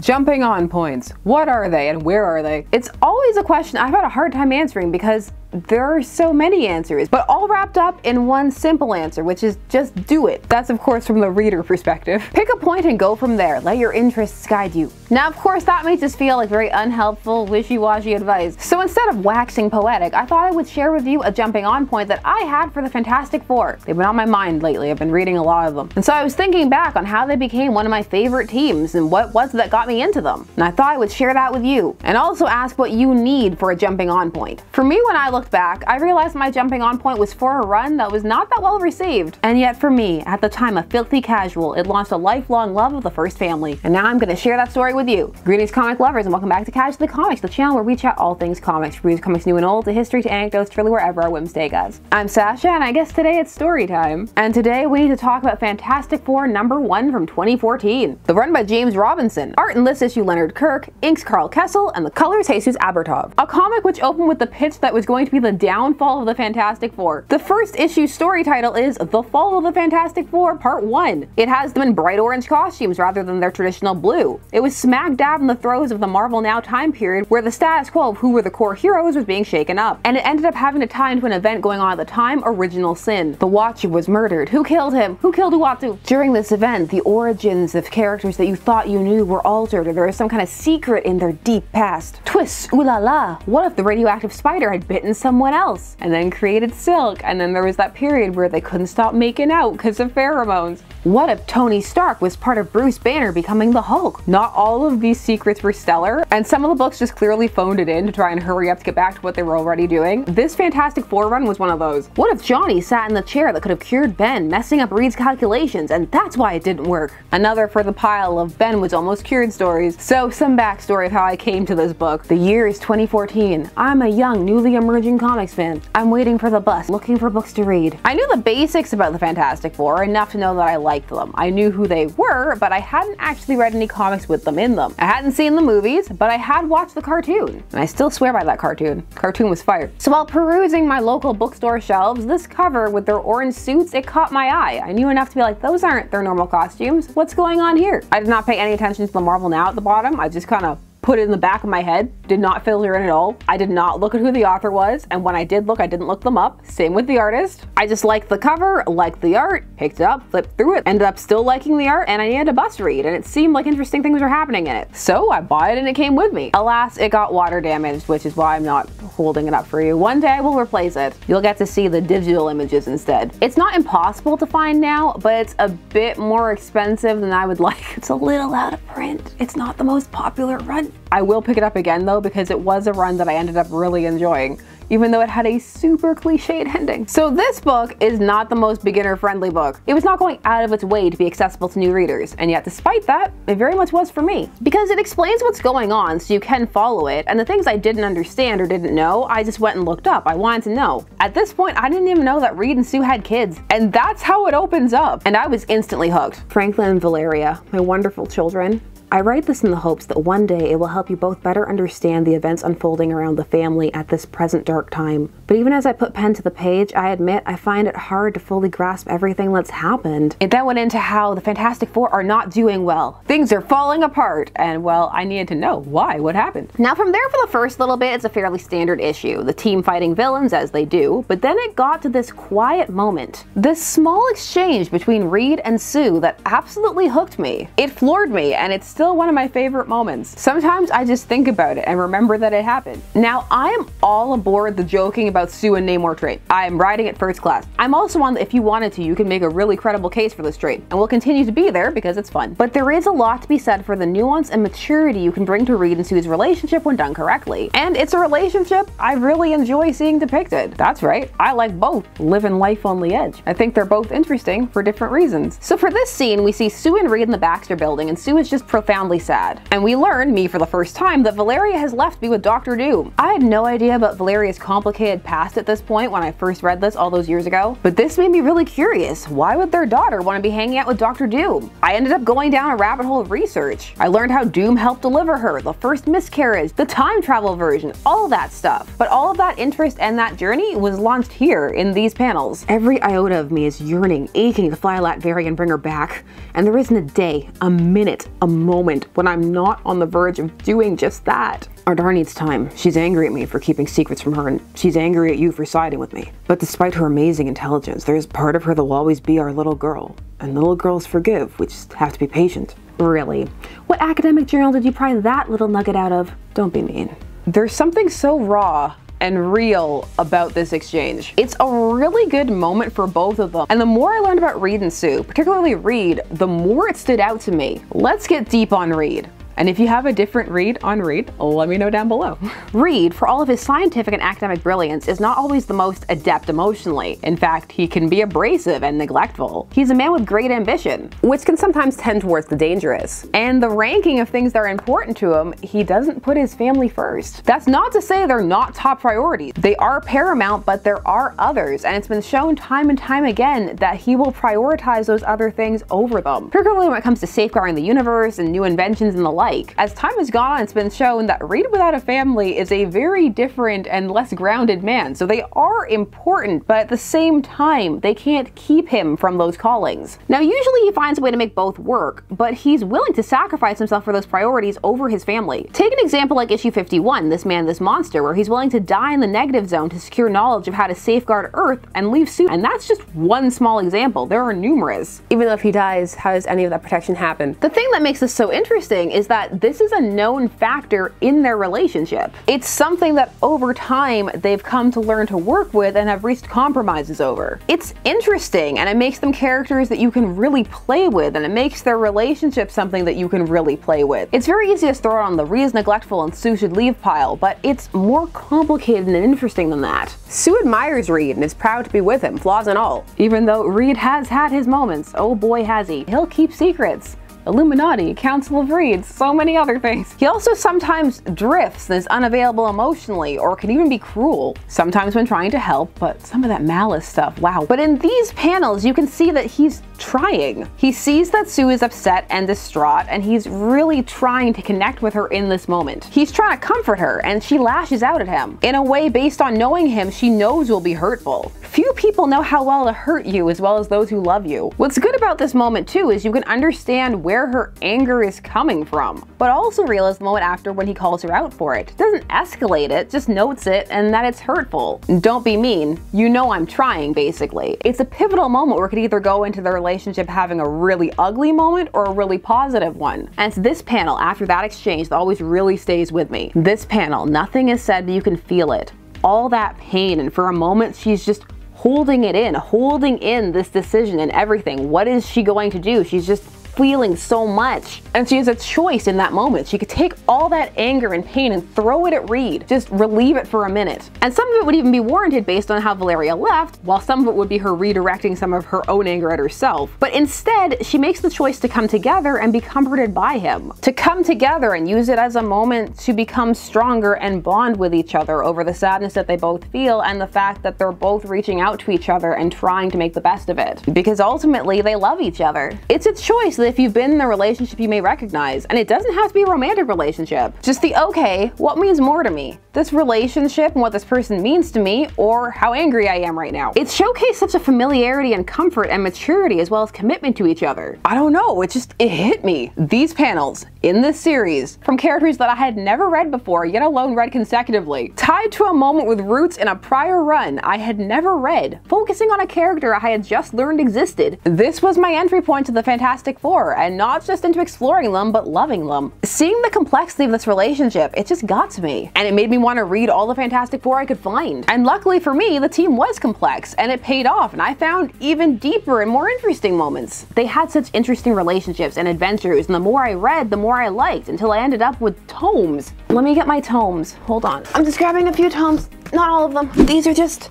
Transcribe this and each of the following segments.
Jumping on points. What are they and where are they? It's always a question I've had a hard time answering because there are so many answers, but all wrapped up in one simple answer, which is just do it. That's of course from the reader perspective. Pick a point and go from there. Let your interests guide you. Now of course that makes us feel like very unhelpful, wishy-washy advice. So instead of waxing poetic, I thought I would share with you a jumping on point that I had for the Fantastic Four. They've been on my mind lately. I've been reading a lot of them. And so I was thinking back on how they became one of my favorite teams and what was it that got me into them. And I thought I would share that with you. And also ask what you need for a jumping on point. For me, when I looked back, I realized my jumping on point was for a run that was not that well received. And yet for me, at the time a filthy casual, it launched a lifelong love of the first family. And now I'm going to share that story with you. Greetings comic lovers and welcome back to Casually Comics, the channel where we chat all things comics, reviews comics new and old, to history to anecdotes, to really wherever our whims take us. I'm Sasha and I guess today it's story time. And today we need to talk about Fantastic Four #1 from 2014. The run by James Robinson, art in this issue Leonard Kirk, inks Carl Kessel, and the colors Jesus Abertov. A comic which opened with the pitch that was going to be the downfall of the Fantastic Four. The first issue story title is The Fall of the Fantastic Four Part 1. It has them in bright orange costumes rather than their traditional blue. It was smack dab in the throes of the Marvel Now time period where the status quo of who were the core heroes was being shaken up, and it ended up having to tie into an event going on at the time, Original Sin. The Watcher was murdered. Who killed him? Who killed Uatu? During this event, the origins of characters that you thought you knew were altered, or there was some kind of secret in their deep past. Twists, ooh la la. What if the radioactive spider had bitten someone else and then created Silk, and then there was that period where they couldn't stop making out because of pheromones? What if Tony Stark was part of Bruce Banner becoming the Hulk? Not all of these secrets were stellar, and some of the books just clearly phoned it in to try and hurry up to get back to what they were already doing. This Fantastic Four run was one of those. What if Johnny sat in the chair that could have cured Ben, messing up Reed's calculations, and that's why it didn't work? Another for the pile of Ben was almost cured stories. So some backstory of how I came to this book. The year is 2014. I'm a young, newly emerging comics fan. I'm waiting for the bus, looking for books to read. I knew the basics about the Fantastic Four, enough to know that I liked them. I knew who they were, but I hadn't actually read any comics with them in them. I hadn't seen the movies, but I had watched the cartoon. And I still swear by that cartoon. Cartoon was fire. So while perusing my local bookstore shelves, this cover with their orange suits, it caught my eye. I knew enough to be like, those aren't their normal costumes. What's going on here? I did not pay any attention to the Marvel Now at the bottom. I just kind of put it in the back of my head, did not filter in at all. I did not look at who the author was, and when I did look, I didn't look them up. Same with the artist. I just liked the cover, liked the art, picked it up, flipped through it, ended up still liking the art, and I needed a bus read, and it seemed like interesting things were happening in it. So I bought it and it came with me. Alas, it got water damaged, which is why I'm not holding it up for you. One day I will replace it. You'll get to see the digital images instead. It's not impossible to find now, but it's a bit more expensive than I would like. It's a little out of print. It's not the most popular run. I will pick it up again though, because it was a run that I ended up really enjoying, even though it had a super cliched ending. So this book is not the most beginner-friendly book. It was not going out of its way to be accessible to new readers, and yet despite that, it very much was for me. Because it explains what's going on so you can follow it, and the things I didn't understand or didn't know, I just went and looked up. I wanted to know. At this point, I didn't even know that Reed and Sue had kids, and that's how it opens up. And I was instantly hooked. Franklin and Valeria, my wonderful children. I write this in the hopes that one day it will help you both better understand the events unfolding around the family at this present dark time. But even as I put pen to the page, I admit I find it hard to fully grasp everything that's happened. It then went into how the Fantastic Four are not doing well. Things are falling apart, and well, I needed to know why, what happened. Now from there for the first little bit, it's a fairly standard issue. The team fighting villains as they do, but then it got to this quiet moment. This small exchange between Reed and Sue that absolutely hooked me. It floored me, and it's still one of my favorite moments. Sometimes I just think about it and remember that it happened. Now, I am all aboard the joking about Sue and Namor trait. I am riding it first class. I'm also on the if you wanted to, you can make a really credible case for this trait, and will continue to be there because it's fun. But there is a lot to be said for the nuance and maturity you can bring to Reed and Sue's relationship when done correctly. And it's a relationship I really enjoy seeing depicted. That's right, I like both, living life on the edge. I think they're both interesting for different reasons. So for this scene, we see Sue and Reed in the Baxter building, and Sue is just profoundly sad. And we learn, me for the first time, that Valeria has left to be with Dr. Doom. I had no idea about Valeria's complicated past at this point when I first read this all those years ago, but this made me really curious. Why would their daughter want to be hanging out with Dr. Doom? I ended up going down a rabbit hole of research. I learned how Doom helped deliver her, the first miscarriage, the time travel version, all that stuff. But all of that interest and that journey was launched here in these panels. Every iota of me is yearning, aching to fly Latveria and bring her back. And there isn't a day, a minute, a moment moment when I'm not on the verge of doing just that. Our daughter needs time. She's angry at me for keeping secrets from her, and she's angry at you for siding with me. But despite her amazing intelligence, there's part of her that will always be our little girl. And little girls forgive, we just have to be patient. Really? What academic journal did you pry that little nugget out of? Don't be mean. There's something so raw and real about this exchange. It's a really good moment for both of them. And the more I learned about Reed and Sue, particularly Reed, the more it stood out to me. Let's get deep on Reed. And if you have a different read on Reed, let me know down below. Reed, for all of his scientific and academic brilliance, is not always the most adept emotionally. In fact, he can be abrasive and neglectful. He's a man with great ambition, which can sometimes tend towards the dangerous. And the ranking of things that are important to him, he doesn't put his family first. That's not to say they're not top priorities. They are paramount, but there are others, and it's been shown time and time again that he will prioritize those other things over them, particularly when it comes to safeguarding the universe and new inventions and the like. As time has gone on, it's been shown that Reed without a family is a very different and less grounded man. So they are important, but at the same time, they can't keep him from those callings. Now, usually he finds a way to make both work, but he's willing to sacrifice himself for those priorities over his family. Take an example like issue 51, This Man, This Monster, where he's willing to die in the negative zone to secure knowledge of how to safeguard Earth and leave Sue. And that's just one small example. There are numerous. Even though if he dies, how does any of that protection happen? The thing that makes this so interesting is that this is a known factor in their relationship. It's something that over time they've come to learn to work with and have reached compromises over. It's interesting, and it makes them characters that you can really play with, and it makes their relationship something that you can really play with. It's very easy to throw it on the Reed is neglectful and Sue should leave pile, but it's more complicated and interesting than that. Sue admires Reed and is proud to be with him, flaws and all. Even though Reed has had his moments, oh boy has he. He'll keep secrets. Illuminati, Council of Reeds, so many other things. He also sometimes drifts and is unavailable emotionally, or can even be cruel. Sometimes when trying to help, but some of that malice stuff, wow. But in these panels, you can see that he's trying. He sees that Sue is upset and distraught, and he's really trying to connect with her in this moment. He's trying to comfort her, and she lashes out at him. In a way, based on knowing him, she knows will be hurtful. Few people know how well to hurt you as well as those who love you. What's good about this moment too is you can understand where her anger is coming from, but also realize the moment after when he calls her out for it. Doesn't escalate it, just notes it and that it's hurtful. Don't be mean, you know I'm trying, basically. It's a pivotal moment where it could either go into the relationship having a really ugly moment or a really positive one. And it's this panel after that exchange that always really stays with me. This panel, nothing is said but you can feel it. All that pain, and for a moment she's just holding it in, holding in this decision and everything. What is she going to do? She's just feeling so much, and she has a choice in that moment. She could take all that anger and pain and throw it at Reed, just relieve it for a minute. And some of it would even be warranted based on how Valeria left, while some of it would be her redirecting some of her own anger at herself. But instead, she makes the choice to come together and be comforted by him. To come together and use it as a moment to become stronger and bond with each other over the sadness that they both feel and the fact that they're both reaching out to each other and trying to make the best of it. Because ultimately, they love each other. It's a choice that if you've been in a relationship you may recognize, and it doesn't have to be a romantic relationship. Just the, okay, what means more to me? This relationship and what this person means to me, or how angry I am right now. It showcased such a familiarity and comfort and maturity as well as commitment to each other. I don't know, it hit me. These panels in this series, from characters that I had never read before, yet alone read consecutively, tied to a moment with roots in a prior run I had never read, focusing on a character I had just learned existed. This was my entry point to the Fantastic Four, and not just into exploring them, but loving them. Seeing the complexity of this relationship, it just got to me, and it made me want to read all the Fantastic Four I could find. And luckily for me, the team was complex, and it paid off, and I found even deeper and more interesting moments. They had such interesting relationships and adventures, and the more I read, the more I liked, until I ended up with tomes. Let me get my tomes. Hold on. I'm just grabbing a few tomes, not all of them. These are just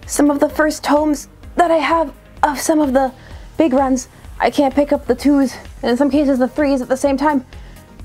some of the first tomes that I have of some of the big runs. I can't pick up the 2s, and in some cases the 3s at the same time,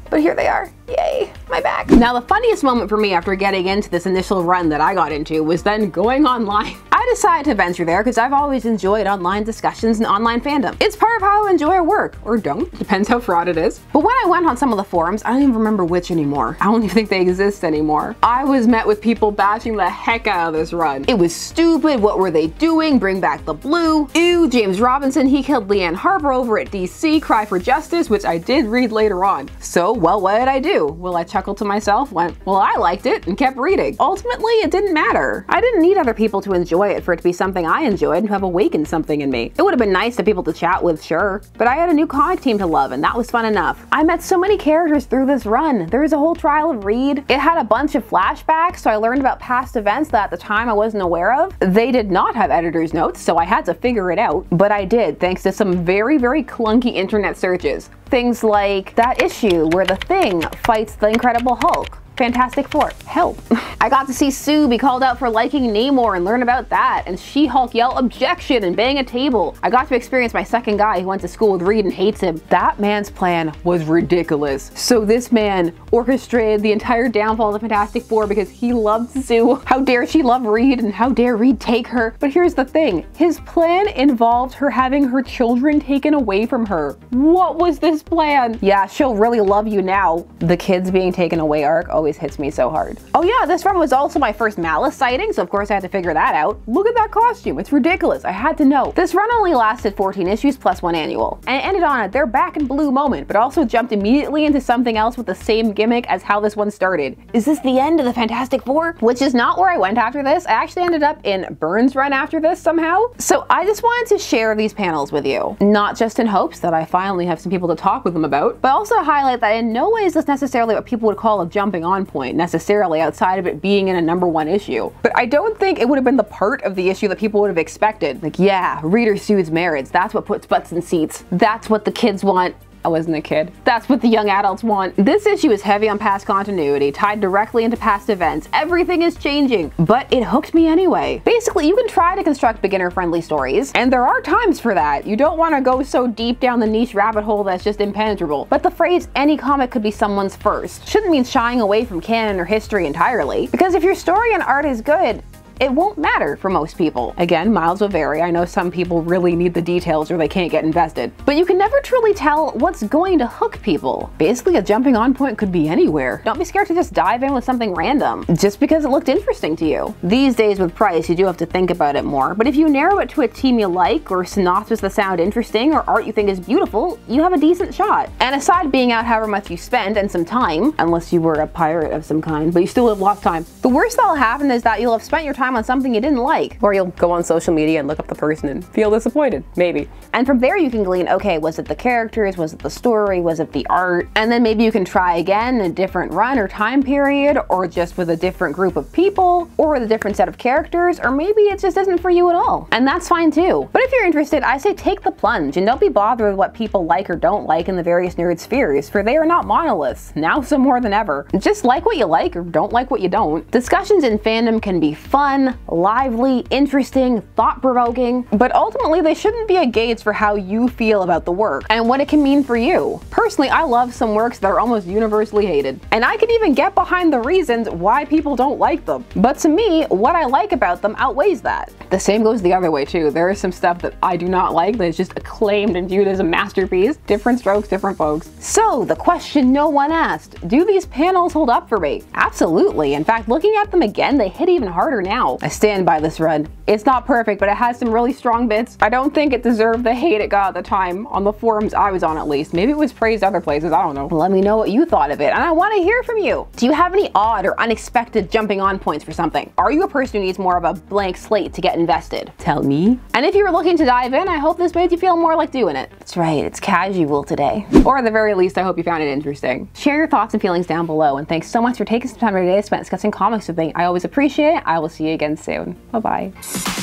but here they are. Yay, my back. Now the funniest moment for me after getting into this initial run that I got into was then going online. I I decided to venture there because I've always enjoyed online discussions and online fandom. It's part of how I enjoy our work, or don't, depends how fraught it is. But when I went on some of the forums, I don't even remember which anymore. I don't even think they exist anymore. I was met with people bashing the heck out of this run. It was stupid, what were they doing, bring back the blue, ew, James Robinson, he killed Leanne Harper over at DC, cry for justice, which I did read later on. So, well, what did I do? Well, I chuckled to myself, went, well, I liked it, and kept reading. Ultimately, it didn't matter. I didn't need other people to enjoy it for it to be something I enjoyed and have awakened something in me. It would have been nice to people to chat with, sure, but I had a new comic team to love, and that was fun enough. I met so many characters through this run. There was a whole trial of Reed. It had a bunch of flashbacks, so I learned about past events that at the time I wasn't aware of. They did not have editor's notes, so I had to figure it out, but I did thanks to some very, very clunky internet searches. Things like that issue where the Thing fights the Incredible Hulk. Fantastic Four, help. I got to see Sue be called out for liking Namor and learn about that, and She-Hulk yell objection and bang a table. I got to experience my second guy who went to school with Reed and hates him. That man's plan was ridiculous. So this man orchestrated the entire downfall of the Fantastic Four because he loved Sue. How dare she love Reed, and how dare Reed take her? But here's the thing, his plan involved her having her children taken away from her. What was this plan? Yeah, she'll really love you now. The kids being taken away arc always hits me so hard. Oh yeah, this run was also my first Malice sighting, so of course I had to figure that out. Look at that costume, it's ridiculous, I had to know. This run only lasted 14 issues plus one annual, and it ended on a they're back in blue moment, but also jumped immediately into something else with the same gimmick as how this one started. Is this the end of the Fantastic Four? Which is not where I went after this. I actually ended up in Burns' run after this somehow. So I just wanted to share these panels with you, not just in hopes that I finally have some people to talk with them about, but also to highlight that in no way is this necessarily what people would call a jumping on point necessarily outside of it being in a #1 issue. But I don't think it would have been the part of the issue that people would have expected. Like, yeah, reader soothes merits. That's what puts butts in seats. That's what the kids want. I wasn't a kid. That's what the young adults want. This issue is heavy on past continuity, tied directly into past events. Everything is changing, but it hooked me anyway. Basically, you can try to construct beginner-friendly stories, and there are times for that. You don't want to go so deep down the niche rabbit hole that's just impenetrable. But the phrase, any comic could be someone's first, shouldn't mean shying away from canon or history entirely. Because if your story and art is good, it won't matter for most people. Again, miles will vary. I know some people really need the details or they can't get invested. But you can never truly tell what's going to hook people. Basically, a jumping on point could be anywhere. Don't be scared to just dive in with something random, just because it looked interesting to you. These days with price, you do have to think about it more, but if you narrow it to a team you like, or synopsis that sound interesting, or art you think is beautiful, you have a decent shot. And aside being out however much you spend and some time, unless you were a pirate of some kind, but you still have lost time, the worst that'll happen is that you'll have spent your time on something you didn't like, or you'll go on social media and look up the person and feel disappointed, maybe. And from there you can glean, okay, was it the characters, was it the story, was it the art? And then maybe you can try again in a different run or time period, or just with a different group of people, or with a different set of characters, or maybe it just isn't for you at all. And that's fine too. But if you're interested, I say take the plunge and don't be bothered with what people like or don't like in the various nerd spheres, for they are not monoliths, now so more than ever. Just like what you like or don't like what you don't. Discussions in fandom can be fun, lively, interesting, thought-provoking, but ultimately they shouldn't be a gauge for how you feel about the work and what it can mean for you. Personally, I love some works that are almost universally hated, and I can even get behind the reasons why people don't like them. But to me, what I like about them outweighs that. The same goes the other way too. There is some stuff that I do not like that is just acclaimed and viewed as a masterpiece. Different strokes, different folks. So the question no one asked, do these panels hold up for me? Absolutely. In fact, looking at them again, they hit even harder now. I stand by this run. It's not perfect, but it has some really strong bits. I don't think it deserved the hate it got at the time, on the forums I was on at least. Maybe it was praised other places, I don't know. Let me know what you thought of it, and I want to hear from you. Do you have any odd or unexpected jumping on points for something? Are you a person who needs more of a blank slate to get invested? Tell me. And if you were looking to dive in, I hope this made you feel more like doing it. That's right, it's casual today. Or at the very least, I hope you found it interesting. Share your thoughts and feelings down below, and thanks so much for taking some time today to spend discussing comics with me. I always appreciate it. I will see you again soon. Bye-bye.